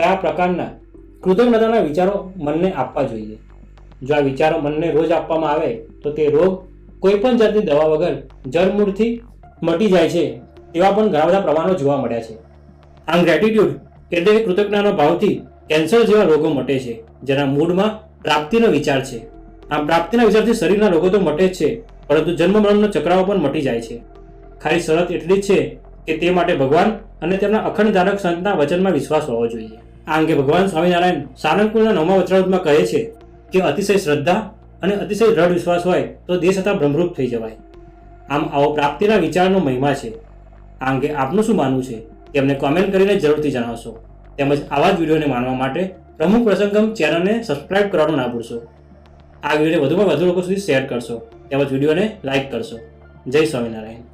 કયા પ્રકારના કૃતજ્ઞતાના વિચારો મનને આપવા જોઈએ. જો આ વિચારો મનને રોજ આપવામાં આવે તો તે રોગ કોઈ પણ જાતની દવા વગર જડમૂળથી મટી જાય છે તેવા પણ ઘણા બધા પ્રમાણો જોવા મળ્યા છે. આમ ગ્રેટિટ્યુડ એટલે કે કૃતજ્ઞતાના ભાવથી કેન્સર જેવા રોગો મટે છે, જેના મૂળમાં પ્રાપ્તિનો વિચાર છે. આમ પ્રાપ્તિના વિચારથી શરીરના રોગો તો મટે જ છે, પરંતુ જન્મ મરણનો ચક્રાઓ પણ મટી જાય છે. ખાલી શરત એટલી જ છે કે તે માટે ભગવાન અને તેમના અખંડ ધારક સંતના વચનમાં વિશ્વાસ હોવો જોઈએ. આ અંગે ભગવાન સ્વામિનારાયણ સારંગપુરના 9મા વચનામૃતમાં કહે છે કે અતિશય શ્રદ્ધા અને અતિશય દ્રઢ વિશ્વાસ હોય તો દેહ છતાં ભ્રમરૂપ થઈ જવાય. આમ આવો પ્રાપ્તિના વિચારનો મહિમા છે. આ અંગે આપનું શું માનવું છે તે અમને કોમેન્ટ કરીને જરૂરથી જણાવશો. તેમજ આવા જ વિડીયોને માણવા માટે પ્રમુખ પ્રસંગમ ચેનલને સબસ્ક્રાઇબ કરવાનું ના ભૂલશો. આ વિડીયોને વધુમાં વધુ લોકો સુધી શેર કરશો તેમજ વિડીયોને લાઇક કરશો. જય સ્વામિનારાયણ.